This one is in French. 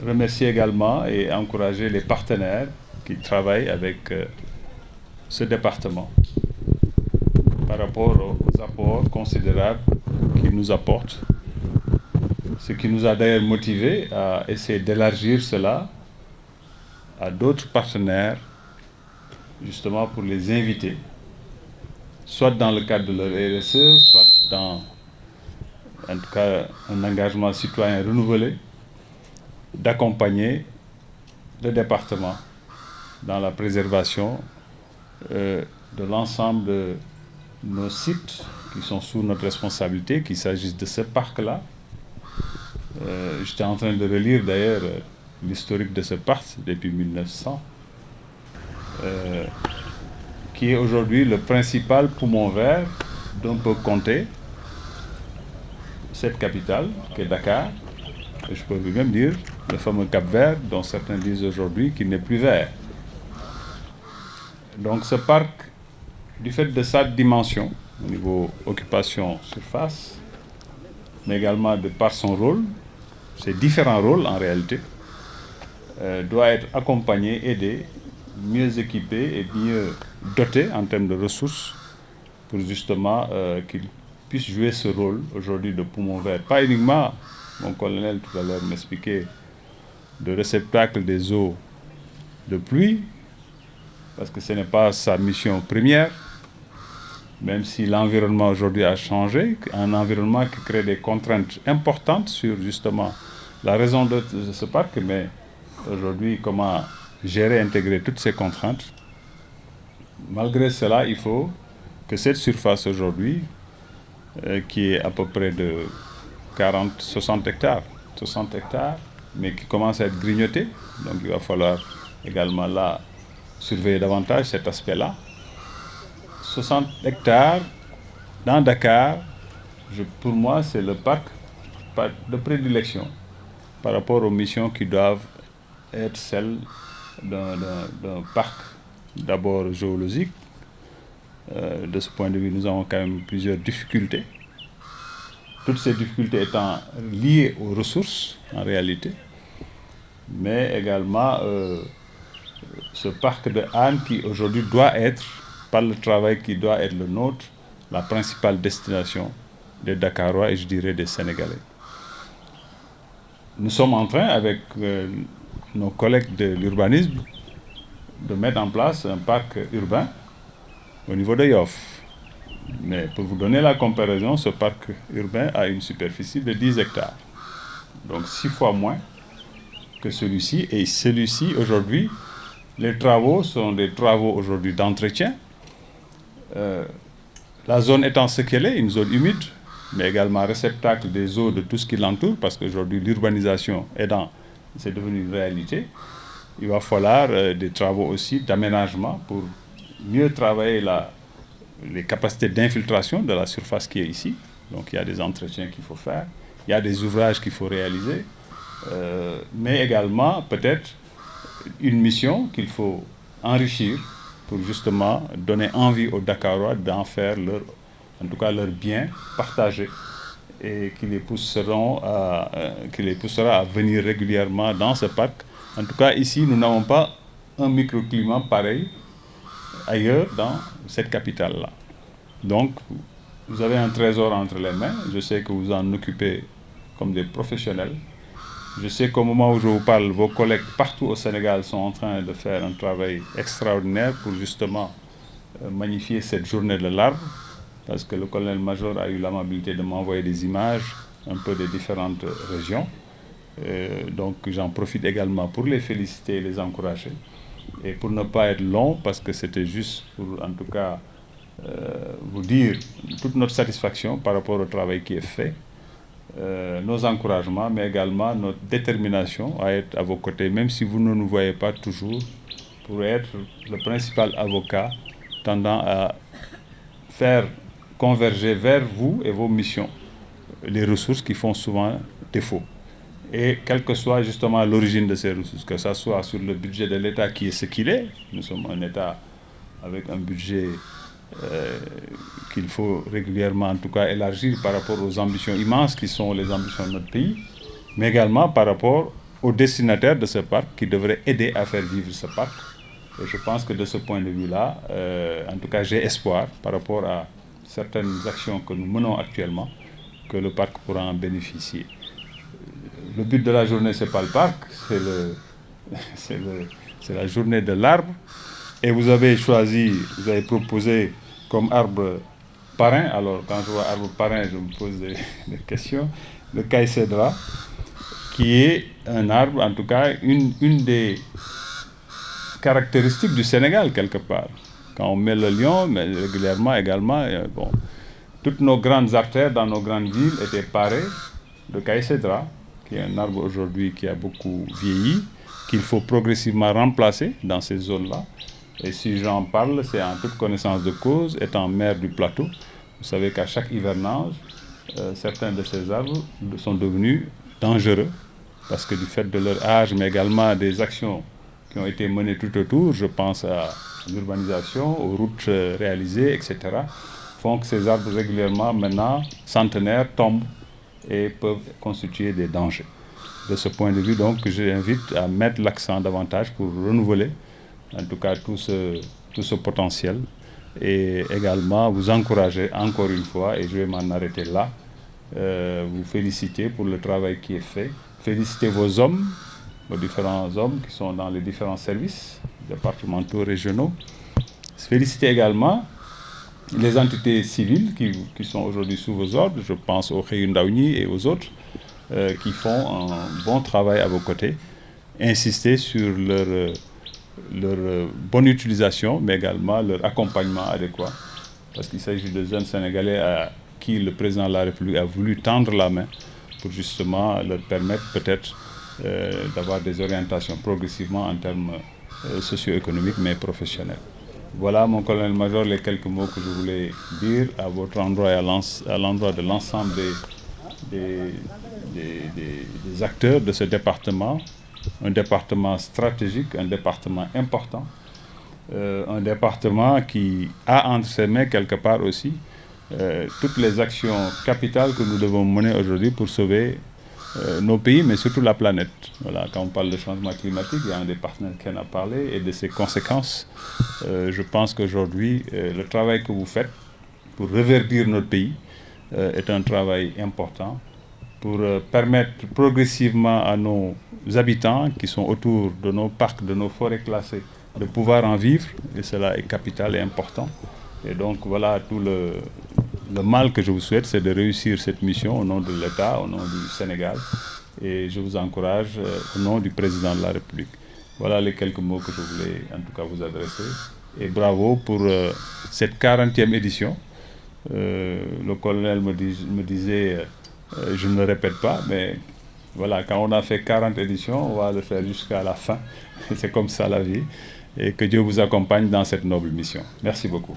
remercier également et encourager les partenaires qui travaillent avec ce département par rapport aux apports considérables qu'il nous apporte, ce qui nous a d'ailleurs motivés à essayer d'élargir cela à d'autres partenaires, justement pour les inviter, soit dans le cadre de leur RSE, soit dans, en tout cas, un engagement citoyen renouvelé, d'accompagner le département dans la préservation de l'ensemble de nos sites qui sont sous notre responsabilité, qu'il s'agisse de ce parc-là. J'étais en train de relire d'ailleurs l'historique de ce parc depuis 1900, qui est aujourd'hui le principal poumon vert dont peut compter cette capitale, qui est Dakar. Et je peux même dire le fameux Cap-Vert, dont certains disent aujourd'hui qu'il n'est plus vert. Donc ce parc, du fait de sa dimension, au niveau occupation surface, mais également de par son rôle, ses différents rôles en réalité, doit être accompagné, aidé, mieux équipé et mieux doté en termes de ressources pour justement qu'il puisse jouer ce rôle aujourd'hui de poumon vert. Pas uniquement, mon colonel tout à l'heure m'expliquait, de réceptacle des eaux de pluie, parce que ce n'est pas sa mission première, même si l'environnement aujourd'hui a changé, un environnement qui crée des contraintes importantes sur justement la raison de ce parc, mais aujourd'hui comment gérer, intégrer toutes ces contraintes. Malgré cela, il faut que cette surface aujourd'hui, qui est à peu près de 60 hectares, mais qui commence à être grignotée, donc il va falloir également là surveiller davantage cet aspect-là. 60 hectares dans Dakar, pour moi, c'est le parc de prédilection par rapport aux missions qui doivent être celles d'un parc d'abord géologique. De ce point de vue, nous avons quand même plusieurs difficultés. Toutes ces difficultés étant liées aux ressources, en réalité, mais également ce parc de Hann qui aujourd'hui doit être, par le travail qui doit être le nôtre, la principale destination des Dakarois et je dirais des Sénégalais. Nous sommes en train, avec nos collègues de l'urbanisme, de mettre en place un parc urbain au niveau de Yoff. Mais pour vous donner la comparaison, ce parc urbain a une superficie de 10 hectares. Donc 6 fois moins que celui-ci. Et celui-ci, aujourd'hui, les travaux sont des travaux aujourd'hui d'entretien. La zone étant ce qu'elle est, une zone humide, mais également réceptacle des eaux de tout ce qui l'entoure, parce qu'aujourd'hui l'urbanisation c'est devenu une réalité. Il va falloir des travaux aussi d'aménagement pour mieux travailler les capacités d'infiltration de la surface qui est ici. Donc il y a des entretiens qu'il faut faire, il y a des ouvrages qu'il faut réaliser, mais également peut-être une mission qu'il faut enrichir pour justement donner envie aux Dakarois d'en faire en tout cas leur bien partagé et qui les poussera à venir régulièrement dans ce parc. En tout cas, ici, nous n'avons pas un microclimat pareil ailleurs dans cette capitale-là. Donc, vous avez un trésor entre les mains. Je sais que vous en occupez comme des professionnels. Je sais qu'au moment où je vous parle, vos collègues partout au Sénégal sont en train de faire un travail extraordinaire pour justement magnifier cette journée de l'arbre, parce que le colonel-major a eu l'amabilité de m'envoyer des images un peu des différentes régions. Donc j'en profite également pour les féliciter et les encourager. Et pour ne pas être long, parce que c'était juste pour en tout cas vous dire toute notre satisfaction par rapport au travail qui est fait, nos encouragements, mais également notre détermination à être à vos côtés, même si vous ne nous voyez pas toujours, pour être le principal avocat tendant à faire converger vers vous et vos missions les ressources qui font souvent défaut. Et quelle que soit justement l'origine de ces ressources, que ce soit sur le budget de l'État qui est ce qu'il est, nous sommes un État avec un budget qu'il faut régulièrement en tout cas élargir par rapport aux ambitions immenses qui sont les ambitions de notre pays, mais également par rapport aux destinataires de ce parc qui devraient aider à faire vivre ce parc. Et je pense que de ce point de vue-là, en tout cas, j'ai espoir par rapport à certaines actions que nous menons actuellement, que le parc pourra en bénéficier. Le but de la journée, ce n'est pas le parc, c'est la journée de l'arbre. Et vous avez proposé comme arbre parrain. Alors, quand je vois arbre parrain, je me pose des questions. Le caïcédra, qui est un arbre, en tout cas, une des caractéristiques du Sénégal, quelque part. Quand on met le lion, mais régulièrement également, toutes nos grandes artères dans nos grandes villes étaient parées de caïcédra, qui est un arbre aujourd'hui qui a beaucoup vieilli, qu'il faut progressivement remplacer dans ces zones-là. Et si j'en parle, c'est en toute connaissance de cause, étant maire du plateau. Vous savez qu'à chaque hivernage, certains de ces arbres sont devenus dangereux, parce que du fait de leur âge, mais également des actions qui ont été menées tout autour, je pense à l'urbanisation, aux routes réalisées, etc., font que ces arbres régulièrement, maintenant, centenaires, tombent et peuvent constituer des dangers. De ce point de vue, donc, j'invite à mettre l'accent davantage pour renouveler, en tout cas, tout ce potentiel, et également vous encourager encore une fois, et je vais m'en arrêter là, vous féliciter pour le travail qui est fait, féliciter vos hommes, vos différents hommes qui sont dans les différents services départementaux, régionaux, féliciter également les entités civiles qui sont aujourd'hui sous vos ordres, je pense aux Réundaouni et aux autres, qui font un bon travail à vos côtés, insister sur leur bonne utilisation, mais également leur accompagnement adéquat, parce qu'il s'agit de jeunes Sénégalais à qui le président de la République a voulu tendre la main pour justement leur permettre peut-être d'avoir des orientations progressivement en termes socio-économiques, mais professionnels. Voilà, mon colonel-major, les quelques mots que je voulais dire à votre endroit et à l'endroit de l'ensemble des acteurs de ce département, un département stratégique, un département important, un département qui a entre ses mains quelque part aussi toutes les actions capitales que nous devons mener aujourd'hui pour sauver nos pays, mais surtout la planète. Voilà, quand on parle de changement climatique, il y a un des partenaires qui en a parlé et de ses conséquences. Je pense qu'aujourd'hui, le travail que vous faites pour reverdir notre pays est un travail important pour permettre progressivement à nos habitants qui sont autour de nos parcs, de nos forêts classées, de pouvoir en vivre, et cela est capital et important. Et donc voilà, tout le mal que je vous souhaite, c'est de réussir cette mission au nom de l'État, au nom du Sénégal, et je vous encourage au nom du président de la République. Voilà les quelques mots que je voulais en tout cas vous adresser, et bravo pour cette 40e édition. Le colonel me disait, je ne le répète pas, mais voilà, quand on a fait 40 éditions, on va le faire jusqu'à la fin. C'est comme ça la vie. Et que Dieu vous accompagne dans cette noble mission. Merci beaucoup.